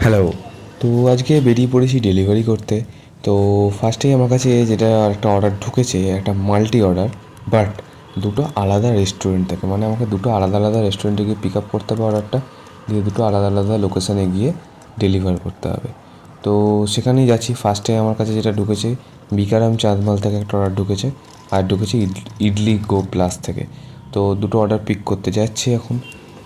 Hello. তো আজকে বেরিয়ে পড়েছি ডেলিভারি করতে। তো ফার্স্টেই আমার কাছে যেটা একটা অর্ডার ঢুকেছে, একটা মাল্টি অর্ডার, বাট দুটো আলাদা রেস্টুরেন্ট থেকে, মানে আমাকে দুটো আলাদা আলাদা রেস্টুরেন্টে গিয়ে পিক আপ করতে হবে অর্ডারটা, দিয়ে দুটো আলাদা আলাদা লোকেশানে গিয়ে ডেলিভার করতে হবে। তো সেখানেই যাচ্ছি। ফার্স্টে আমার কাছে যেটা ঢুকেছে, বিকারাম চাঁদমাল থেকে একটা অর্ডার ঢুকেছে, আর ঢুকেছে ইডলি গো প্লাস থেকে। তো দুটো অর্ডার পিক করতে যাচ্ছি এখন।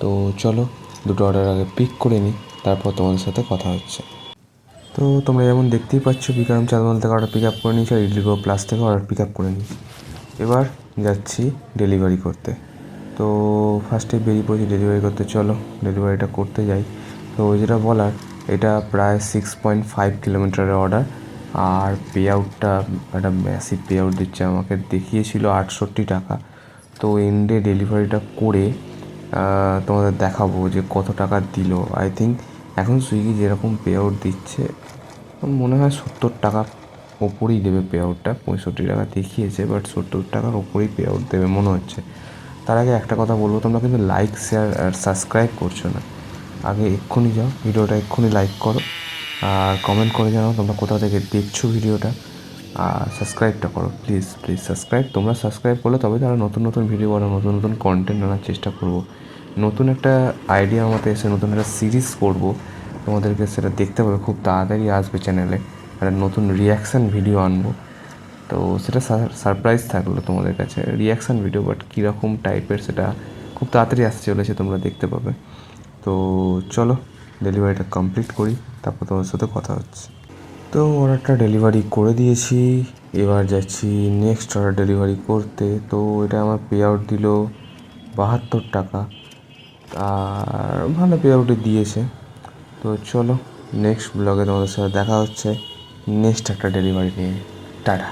তো চলো দুটো অর্ডার আগে পিক করে নিই, তারপর তোমাদের সাথে কথা হচ্ছে। তো তোমরা যেমন দেখতেই পাচ্ছ, বিক্রম চাঁদমাল থেকে অর্ডার পিক আপ করে নিয়েছি আর ইডলি গো প্লাস থেকে অর্ডার পিক আপ করে নিয়েছি। এবার যাচ্ছি ডেলিভারি করতে। তো ফার্স্টে বেরিয়ে পড়েছি ডেলিভারি করতে, চলো ডেলিভারিটা করতে যাই। তো যেটা বলার, এটা প্রায় 6.5 কিলোমিটারের অর্ডার, আর পে আউটটা একটা ম্যাসিভ পে আউট দিচ্ছে। আমাকে দেখিয়েছিল 68 টাকা। তো এন্ডে ডেলিভারিটা করে তোমাদের দেখাবো যে কত টাকা দিল। আই থিঙ্ক এখন সুইগি যেরকম পে আউট দিচ্ছে, মনে হয় 70 টাকা ওপরেই দেবে পে আউটটা। 65 টাকা দেখিয়েছে, বাট 70 টাকার ওপরেই পে আউট দেবে মনে হচ্ছে। তার আগে একটা কথা বলবো, তোমরা কিন্তু লাইক, শেয়ার আর সাবস্ক্রাইব করছো না। আগে এক্ষুনি যাও, ভিডিওটা এক্ষুনি লাইক করো, আর কমেন্ট করে জানাও তোমরা কোথা থেকে দেখছো ভিডিওটা, আর সাবস্ক্রাইবটা করো প্লিজ প্লিজ। তোমরা সাবস্ক্রাইব করলে তবে তো আরও নতুন নতুন ভিডিও বানাবো, নতুন নতুন কন্টেন্ট আনার চেষ্টা করবো। নতুন একটা আইডিয়া আমাদের এসে, নতুন একটা সিরিজ করবো, তোমাদেরকে সেটা দেখতে পাবে, খুব তাড়াতাড়ি আসবে চ্যানেলে। একটা নতুন রিয়াকশান ভিডিও আনবো। তো সেটা সারপ্রাইজ থাকলো তোমাদের কাছে, রিয়াকশান ভিডিও, বাট কীরকম টাইপের সেটা খুব তাড়াতাড়ি আসতে চলেছে, তোমরা দেখতে পাবে। তো চলো ডেলিভারিটা কমপ্লিট করি, তারপর তোমার সাথে কথা হচ্ছে। তো অর্ডারটা ডেলিভারি করে দিয়েছি, এবার যাচ্ছি নেক্সট অর্ডার ডেলিভারি করতে। তো এটা আমার পে আউট দিল 72 টাকা, আর ভালো পে আউটই দিয়েছে। তো চলো নেক্সট ব্লগে তোমাদের সাথে দেখা হচ্ছে নেক্সট একটা ডেলিভারি নিয়ে। টাটা।